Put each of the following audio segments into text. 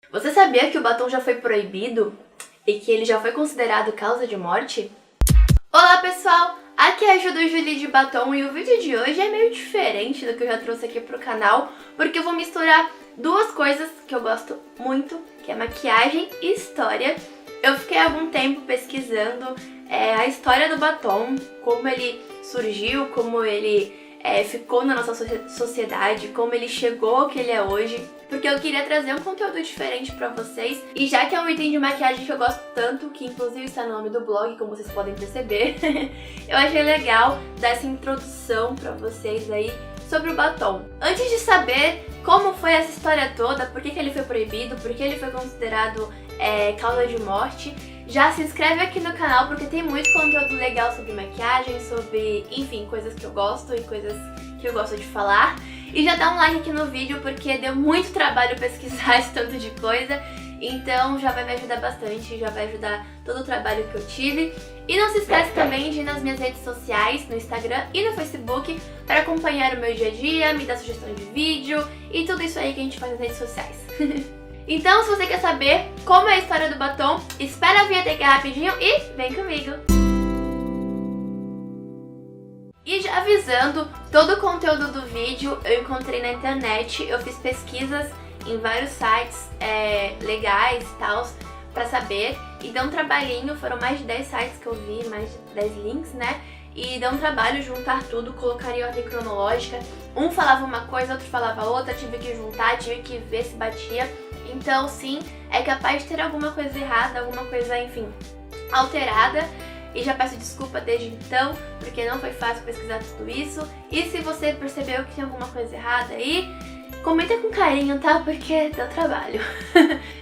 Você sabia que o batom já foi proibido e que ele já foi considerado causa de morte? Olá pessoal, aqui é a Ju do Julie de Batom e o vídeo de hoje é meio diferente do que eu já trouxe aqui pro canal, porque eu vou misturar duas coisas que eu gosto muito, que é maquiagem e história. Eu fiquei algum tempo pesquisando a história do batom, como ele surgiu, como ele ficou na nossa sociedade, como ele chegou ao que ele é hoje, porque eu queria trazer um conteúdo diferente pra vocês. E já que é um item de maquiagem que eu gosto tanto, que inclusive está no nome do blog, como vocês podem perceber, eu achei legal dar essa introdução pra vocês aí sobre o batom. Antes de saber como foi essa história toda, por que ele foi proibido, por que ele foi considerado causa de morte, já se inscreve aqui no canal porque tem muito conteúdo legal sobre maquiagem, sobre, enfim, coisas que eu gosto e coisas que eu gosto de falar. E já dá um like aqui no vídeo porque deu muito trabalho pesquisar esse tanto de coisa, então já vai me ajudar bastante, já vai ajudar todo o trabalho que eu tive. E não se esquece também de ir nas minhas redes sociais, no Instagram e no Facebook, para acompanhar o meu dia a dia, me dar sugestão de vídeo e tudo isso aí que a gente faz nas redes sociais. Então, se você quer saber como é a história do batom, espera a vinheta aqui rapidinho e vem comigo! E já avisando, todo o conteúdo do vídeo eu encontrei na internet, eu fiz pesquisas em vários sites legais e tal, pra saber, e deu um trabalhinho, foram mais de 10 sites que eu vi, mais de 10 links, né? E deu um trabalho juntar tudo, colocar em ordem cronológica, um falava uma coisa, outro falava outra, tive que juntar, tive que ver se batia. Então sim, é capaz de ter alguma coisa errada, alguma coisa, enfim, alterada. E já peço desculpa desde então, porque não foi fácil pesquisar tudo isso. E se você percebeu que tem alguma coisa errada aí, comenta com carinho, tá? Porque deu trabalho.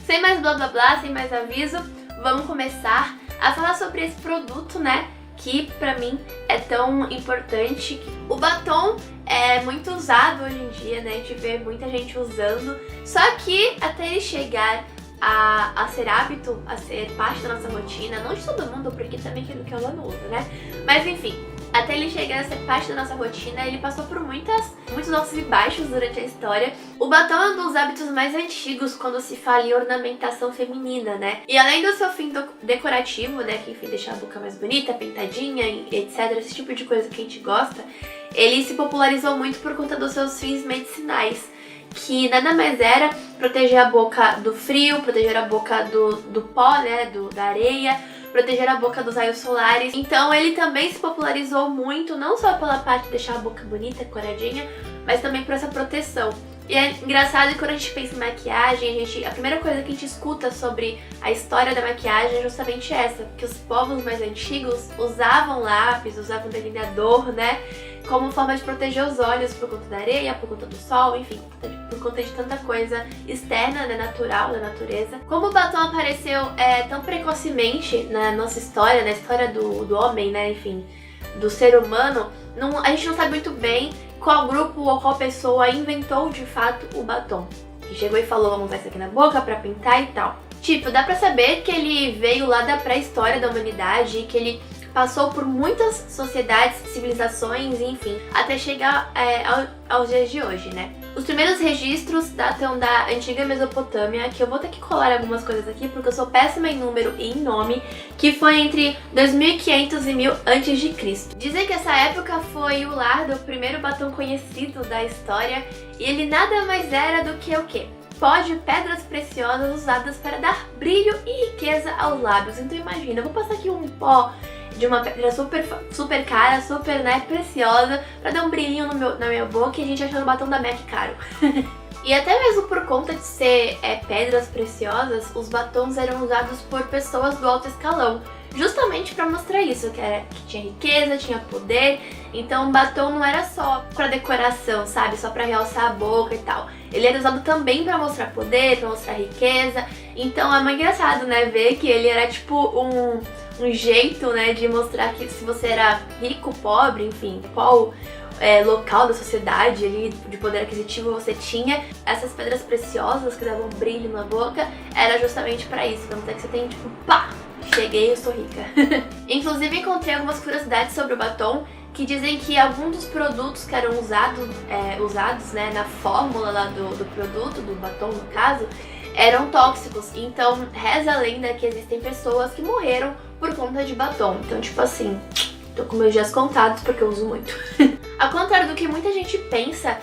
Sem mais blá blá blá, sem mais aviso, vamos começar a falar sobre esse produto, né? Que pra mim é tão importante. O batom é muito usado hoje em dia, né? A gente vê muita gente usando. Só que até ele chegar a ser hábito, a ser parte da nossa rotina, não de todo mundo, porque também aquilo que eu não uso, né? Mas enfim, até ele chegar a ser parte da nossa rotina, ele passou por muitos altos e baixos durante a história. O batom é um dos hábitos mais antigos quando se fala em ornamentação feminina, né? E além do seu fim decorativo, né, que enfim, deixar a boca mais bonita, pintadinha, etc, esse tipo de coisa que a gente gosta, ele se popularizou muito por conta dos seus fins medicinais, que nada mais era proteger a boca do frio, proteger a boca do pó, né, da areia, proteger a boca dos raios solares. Então ele também se popularizou muito, não só pela parte de deixar a boca bonita, coradinha, mas também por essa proteção. E é engraçado que quando a gente pensa em maquiagem, a primeira coisa que a gente escuta sobre a história da maquiagem é justamente essa, porque os povos mais antigos usavam lápis, usavam delineador, né, como forma de proteger os olhos por conta da areia, por conta do sol, enfim, por conta de tanta coisa externa, né, natural, da natureza. Como o batom apareceu tão precocemente na nossa história, na história do homem, né, enfim, do ser humano, a gente não sabe muito bem qual grupo ou qual pessoa inventou de fato o batom. Que chegou e falou, vamos usar isso aqui na boca pra pintar e tal. Tipo, dá pra saber que ele veio lá da pré-história da humanidade e que ele passou por muitas sociedades, civilizações, enfim, até chegar aos dias de hoje, né? Os primeiros registros datam da antiga Mesopotâmia, que eu vou ter que colar algumas coisas aqui porque eu sou péssima em número e em nome, que foi entre 2500 e 1000 a.C. Dizem que essa época foi o lar do primeiro batom conhecido da história e ele nada mais era do que o quê? Pó de pedras preciosas usadas para dar brilho e riqueza aos lábios. Então imagina, eu vou passar aqui um pó de uma pedra super cara, super, né, preciosa, pra dar um brilhinho na minha boca e a gente achando o batom da MAC caro. E até mesmo por conta de ser pedras preciosas, os batons eram usados por pessoas do alto escalão, justamente pra mostrar isso, que tinha riqueza, tinha poder. Então o batom não era só pra decoração, sabe, só pra realçar a boca e tal. Ele era usado também pra mostrar poder, pra mostrar riqueza. Então é muito engraçado, né, ver que ele era tipo um jeito, né, de mostrar que se você era rico, pobre, enfim, qual local da sociedade ali, de poder aquisitivo você tinha. Essas pedras preciosas que davam brilho na boca, era justamente pra isso, pra mostrar que você tem tipo, pá, cheguei, eu sou rica. Inclusive encontrei algumas curiosidades sobre o batom, que dizem que alguns dos produtos que eram usados, né, na fórmula lá do produto, do batom no caso, eram tóxicos. Então, reza a lenda que existem pessoas que morreram por conta de batom. Então, tipo assim, tô com meus dias contados porque eu uso muito. Ao contrário do que muita gente pensa,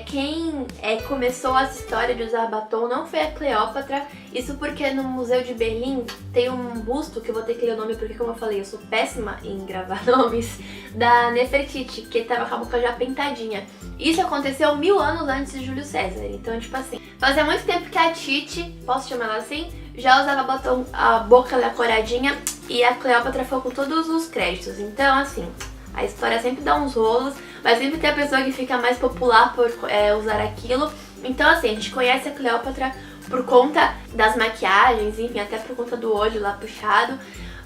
quem começou essa história de usar batom não foi a Cleópatra. Isso porque no Museu de Berlim tem um busto, que eu vou ter que ler o nome porque, como eu falei, eu sou péssima em gravar nomes, da Nefertiti, que tava com a boca já pintadinha. Isso aconteceu 1000 anos antes de Júlio César. Então, tipo assim, fazia muito tempo que a Titi, posso chamar ela assim, já usava batom, a boca lá coradinha, e a Cleópatra foi com todos os créditos. Então, assim, a história sempre dá uns rolos, mas sempre tem a pessoa que fica mais popular por usar aquilo. Então, assim, a gente conhece a Cleópatra por conta das maquiagens, enfim, até por conta do olho lá puxado,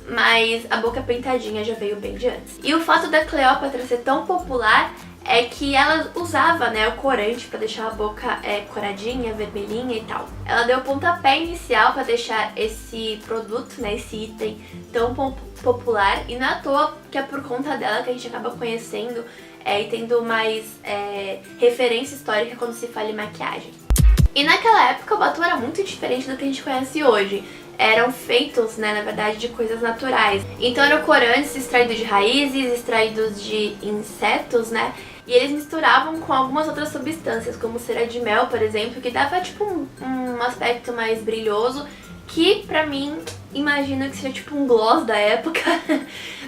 mas a boca pintadinha já veio bem de antes. E o fato da Cleópatra ser tão popular é que ela usava, né, o corante pra deixar a boca coradinha, vermelhinha e tal. Ela deu o pontapé inicial pra deixar esse produto, né, esse item tão popular, e não é à toa que é por conta dela que a gente acaba conhecendo e tendo mais referência histórica quando se fala em maquiagem. E naquela época o batom era muito diferente do que a gente conhece hoje. Eram feitos, né, na verdade, de coisas naturais. Então eram corantes extraídos de raízes, extraídos de insetos, né? E eles misturavam com algumas outras substâncias, como cera de mel, por exemplo, que dava tipo um aspecto mais brilhoso, que pra mim, imagino que seja tipo um gloss da época.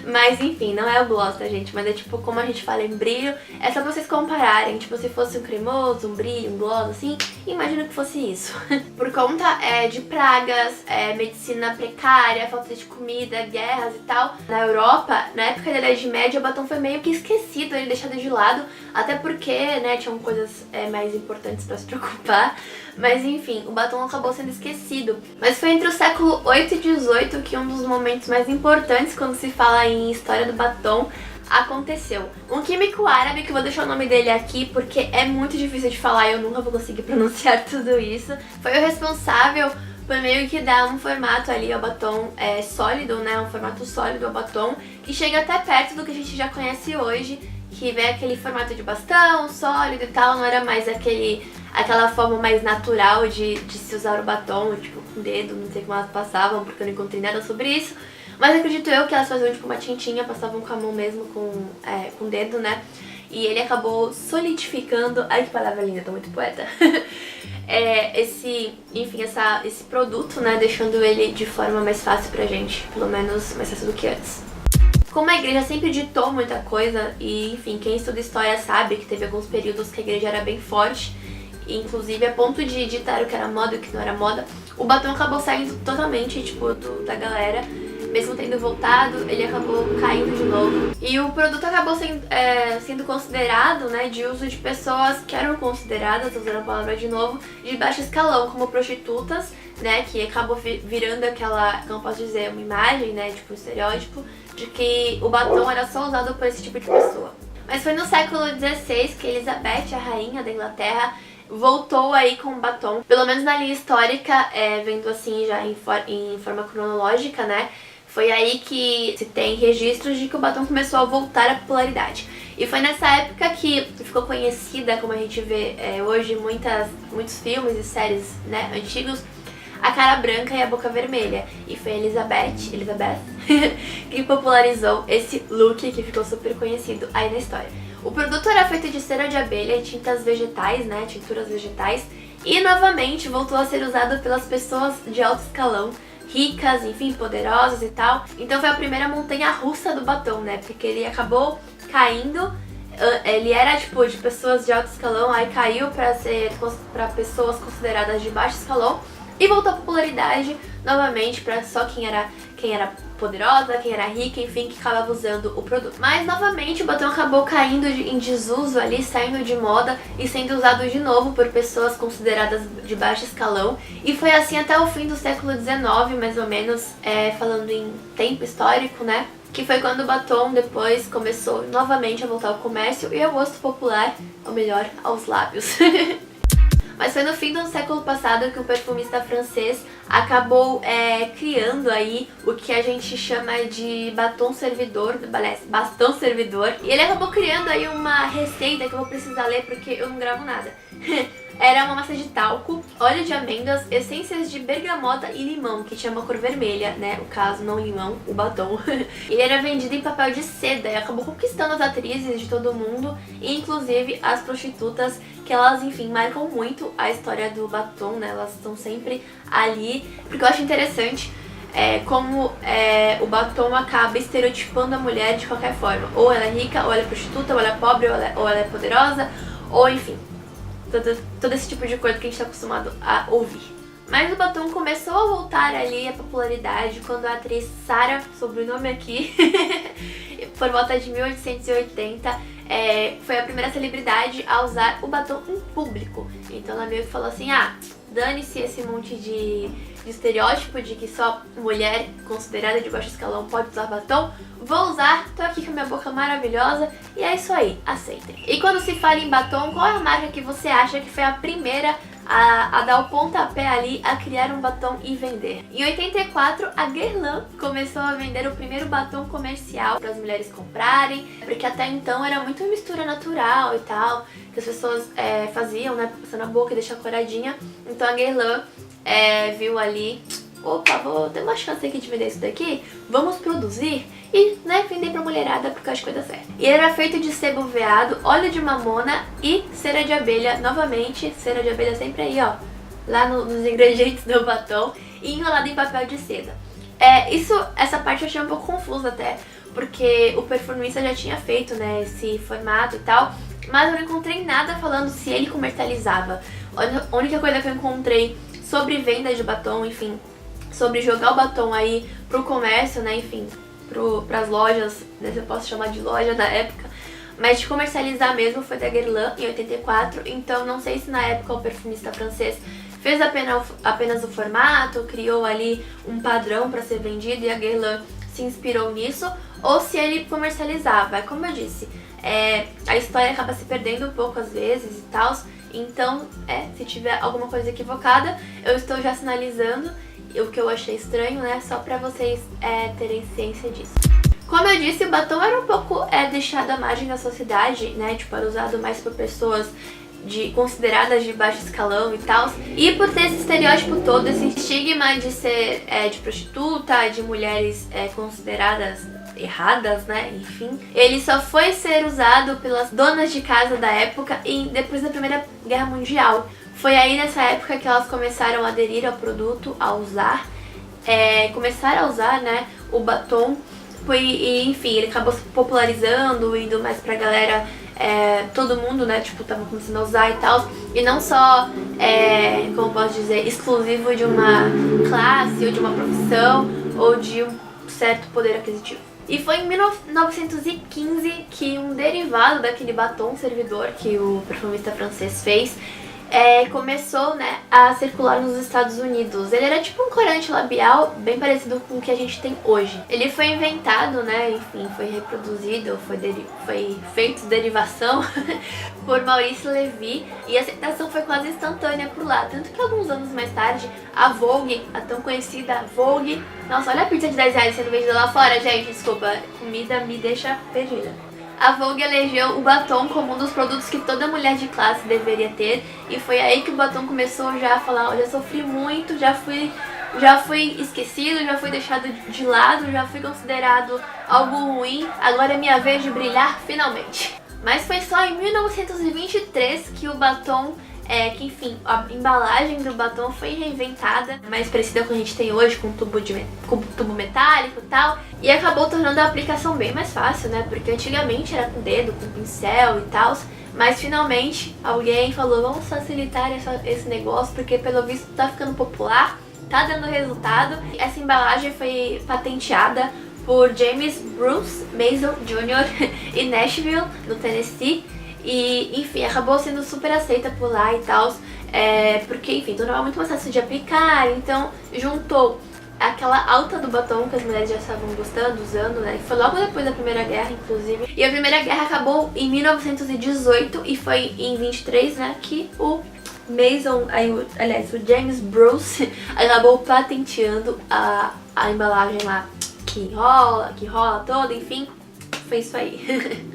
Mas enfim, não é o gloss, tá, gente? Mas é tipo, como a gente fala em brilho, é só vocês compararem. Tipo, se fosse um cremoso, um brilho, um gloss, assim, imagino que fosse isso. Por conta de pragas, medicina precária, falta de comida, guerras e tal, na Europa, na época da Idade Média, o batom foi meio que esquecido, ele deixado de lado, até porque, né, tinham coisas mais importantes pra se preocupar. Mas enfim, o batom acabou sendo esquecido. Mas foi entre o século 8 e 18 que um dos momentos mais importantes quando se fala em história do batom aconteceu. Um químico árabe, que eu vou deixar o nome dele aqui porque é muito difícil de falar e eu nunca vou conseguir pronunciar tudo isso, foi o responsável por meio que dar um formato ali ao batom sólido, né, um formato sólido ao batom, que chega até perto do que a gente já conhece hoje, que vem aquele formato de bastão, sólido e tal, não era mais aquela forma mais natural de se usar o batom, tipo, com o dedo, não sei como elas passavam, porque eu não encontrei nada sobre isso. Mas acredito eu que elas faziam tipo uma tintinha, passavam com a mão mesmo, com o dedo, né? E ele acabou solidificando, ai que palavra linda, tô muito poeta. Esse produto, né, deixando ele de forma mais fácil pra gente, pelo menos mais fácil do que antes. Como a igreja sempre ditou muita coisa, e enfim, quem estuda história sabe que teve alguns períodos que a igreja era bem forte, inclusive a ponto de ditar o que era moda e o que não era moda, o batom acabou saindo totalmente, tipo, da galera. Mesmo tendo voltado, ele acabou caindo de novo. E o produto acabou sendo considerado, né, de uso de pessoas que eram consideradas, usando a palavra de novo, de baixo escalão, como prostitutas, né, que acabou virando aquela, como posso dizer, uma imagem, né, tipo um estereótipo, de que o batom era só usado por esse tipo de pessoa. Mas foi no século XVI que Elizabeth, a rainha da Inglaterra, voltou aí com o batom, pelo menos na linha histórica, vendo assim já em forma cronológica, né? Foi aí que se tem registros de que o batom começou a voltar à popularidade. E foi nessa época que ficou conhecida, como a gente vê hoje, muitos filmes e séries, né, antigos, a cara branca e a boca vermelha. E foi a Elizabeth que popularizou esse look que ficou super conhecido aí na história. O produto era feito de cera de abelha e tintas vegetais, né, tinturas vegetais, e novamente voltou a ser usado pelas pessoas de alto escalão, ricas, enfim, poderosas e tal. Então foi a primeira montanha russa do batom, né, porque ele acabou caindo, ele era tipo de pessoas de alto escalão, aí caiu para pessoas consideradas de baixo escalão e voltou à popularidade novamente para só quem era poderosa, quem era rica, enfim, que acabava usando o produto. Mas novamente o batom acabou caindo em desuso ali, saindo de moda e sendo usado de novo por pessoas consideradas de baixo escalão. E foi assim até o fim do século XIX, mais ou menos, falando em tempo histórico, né? Que foi quando o batom depois começou novamente a voltar ao comércio e ao gosto popular, ou melhor, aos lábios. Mas foi no fim do século passado que o perfumista francês acabou criando aí o que a gente chama de bastão servidor. E ele acabou criando aí uma receita que eu vou precisar ler porque eu não gravo nada. Era uma massa de talco, óleo de amêndoas, essências de bergamota e limão, que tinha uma cor vermelha, né? O caso, não limão, o batom. Ele era vendido em papel de seda e acabou conquistando as atrizes de todo mundo, e inclusive as prostitutas, que elas, enfim, marcam muito a história do batom, né? Elas estão sempre ali, porque eu acho interessante como o batom acaba estereotipando a mulher de qualquer forma. Ou ela é rica, ou ela é prostituta, ou ela é pobre, ou ela é poderosa, ou enfim, todo esse tipo de coisa que a gente tá acostumado a ouvir. Mas o batom começou a voltar ali à popularidade quando a atriz Sarah, sobrenome aqui, por volta de 1880, foi a primeira celebridade a usar o batom em público. Então ela meio que falou assim, dane-se esse monte de estereótipo de que só mulher considerada de baixo escalão pode usar batom. Vou usar, tô aqui com a minha boca maravilhosa e é isso aí, aceitem. E quando se fala em batom, qual é a marca que você acha que foi a primeira a dar o pontapé ali a criar um batom e vender? Em 84, a Guerlain começou a vender o primeiro batom comercial para as mulheres comprarem, porque até então era muito mistura natural e tal, que as pessoas faziam, né, passando a boca e deixar coradinha. Então a Guerlain viu ali, opa, vou ter uma chance aqui de vender isso daqui, vamos produzir e, né, vender pra mulherada porque eu acho que vai dar certo. E era feito de sebo veado, óleo de mamona e cera de abelha, novamente, cera de abelha sempre aí, ó, lá nos ingredientes do batom, e enrolado em papel de seda. Essa parte eu achei um pouco confusa até, porque o perfumista já tinha feito, né, esse formato e tal, mas eu não encontrei nada falando se ele comercializava. A única coisa que eu encontrei sobre venda de batom, enfim, sobre jogar o batom aí pro comércio, né, enfim, pras lojas, né, se eu posso chamar de loja na época, mas de comercializar mesmo foi da Guerlain em 84, então não sei se na época o perfumista francês fez apenas o formato, criou ali um padrão para ser vendido e a Guerlain se inspirou nisso, ou se ele comercializava. Como eu disse, a história acaba se perdendo um pouco às vezes e tal, então, se tiver alguma coisa equivocada, eu estou já sinalizando o que eu achei estranho, né, só pra vocês terem ciência disso. Como eu disse, o batom era um pouco deixado à margem da sociedade, né, tipo, era usado mais por pessoas consideradas de baixo escalão e tal, e por ter esse estereótipo todo, esse estigma de ser de prostituta, de mulheres consideradas erradas, né, enfim. Ele só foi ser usado pelas donas de casa da época e depois da Primeira Guerra Mundial. Foi aí nessa época que elas começaram a aderir ao produto, a usar, começaram a usar, né, o batom, e enfim, ele acabou se popularizando, indo mais pra galera, todo mundo, né, tipo, tava começando a usar e tal, e não só, como posso dizer, exclusivo de uma classe, ou de uma profissão, ou de um certo poder aquisitivo. E foi em 1915 que um derivado daquele batom servidor que o perfumista francês fez começou, né, a circular nos Estados Unidos. Ele era tipo um corante labial bem parecido com o que a gente tem hoje. Ele foi inventado, né, enfim, foi reproduzido, foi feito derivação por Maurice Levy, e a aceitação foi quase instantânea por lá. Tanto que alguns anos mais tarde, a Vogue, a tão conhecida Vogue... Nossa, olha a pizza de 10 reais sendo vendida lá fora, gente, desculpa, comida me deixa perdida. A Vogue elegeu o batom como um dos produtos que toda mulher de classe deveria ter, e foi aí que o batom começou já a falar, olha, sofri muito, já fui esquecido, já fui deixado de lado, já fui considerado algo ruim, agora é minha vez de brilhar finalmente. Mas foi só em 1923 que o batom, que enfim, a embalagem do batom foi reinventada, mais parecida com o que a gente tem hoje, com tubo metálico e tal, e acabou tornando a aplicação bem mais fácil, né, porque antigamente era com dedo, com pincel e tal, mas finalmente alguém falou, vamos facilitar esse negócio, porque pelo visto tá ficando popular, tá dando resultado. Essa embalagem foi patenteada por James Bruce Mason Jr. em Nashville, no Tennessee, e enfim, acabou sendo super aceita por lá e tal, porque enfim, tornava muito mais fácil de aplicar, então juntou aquela alta do batom que as mulheres já estavam gostando, usando, né, que foi logo depois da Primeira Guerra, inclusive, e a Primeira Guerra acabou em 1918 e foi em 23, né, que o Mason, aliás, o James Bruce acabou patenteando a embalagem lá que rola toda, enfim, foi isso aí.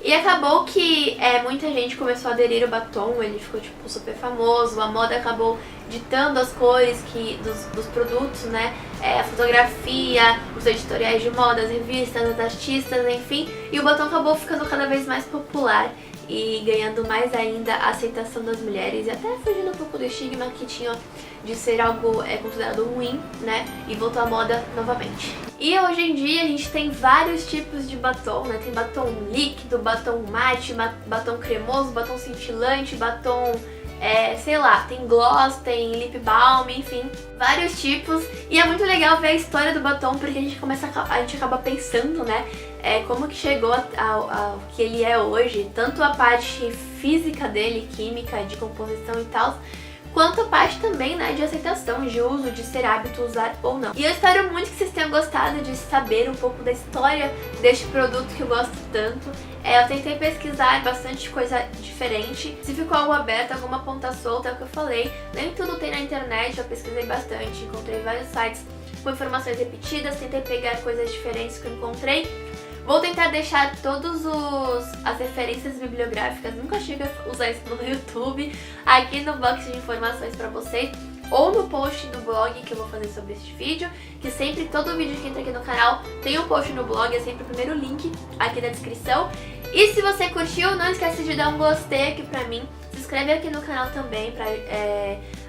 E acabou que muita gente começou a aderir ao batom, ele ficou tipo super famoso, a moda acabou ditando as cores dos produtos, né? A fotografia, os editoriais de moda, as revistas, as artistas, enfim. E o batom acabou ficando cada vez mais popular e ganhando mais ainda a aceitação das mulheres e até fugindo um pouco do estigma que tinha de ser algo considerado ruim, né? E voltou à moda novamente. E hoje em dia a gente tem vários tipos de batom, né? Tem batom líquido, batom mate, batom cremoso, batom cintilante, batom sei lá, tem gloss, tem lip balm, enfim, vários tipos. E é muito legal ver a história do batom, porque a gente acaba pensando, né, como que chegou ao que ele é hoje, tanto a parte física dele, química, de composição e tal, quanto a parte também, né, de aceitação, de uso, de ser hábito usar ou não. E eu espero muito que vocês tenham gostado de saber um pouco da história deste produto que eu gosto tanto. Eu tentei pesquisar bastante coisa diferente. Se ficou algo aberto, alguma ponta solta, é o que eu falei. Nem tudo tem na internet, eu pesquisei bastante, encontrei vários sites com informações repetidas, tentei pegar coisas diferentes que eu encontrei. Vou tentar deixar todas as referências bibliográficas, nunca chego a usar isso no YouTube, aqui no box de informações pra vocês, ou no post do blog que eu vou fazer sobre este vídeo, que sempre, todo vídeo que entra aqui no canal tem um post no blog, é sempre o primeiro link aqui na descrição. E se você curtiu, não esquece de dar um gostei aqui pra mim, se inscreve aqui no canal também pra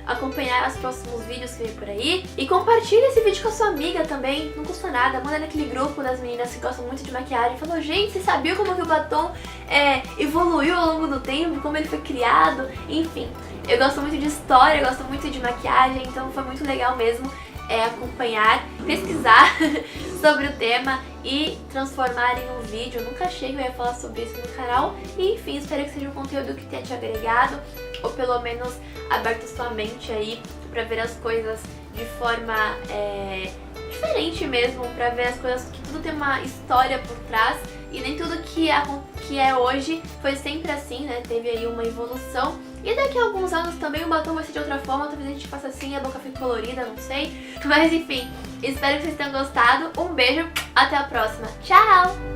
acompanhar os próximos vídeos que vem por aí. E compartilha esse vídeo com a sua amiga também, não custa nada. Manda naquele grupo das meninas que gostam muito de maquiagem. Falou, gente, você sabia como que o batom evoluiu ao longo do tempo, como ele foi criado? Enfim, eu gosto muito de história, eu gosto muito de maquiagem, então foi muito legal mesmo acompanhar, pesquisar sobre o tema e transformar em um vídeo. Eu nunca achei que eu ia falar sobre isso no canal. E enfim, espero que seja um conteúdo que tenha te agregado, ou pelo menos aberto sua mente aí pra ver as coisas de forma diferente mesmo, pra ver as coisas que tudo tem uma história por trás e nem tudo que é hoje foi sempre assim, né? Teve aí uma evolução. E daqui a alguns anos também o batom vai ser de outra forma, talvez a gente faça assim, a boca fique colorida, não sei. Mas enfim, espero que vocês tenham gostado. Um beijo, até a próxima. Tchau!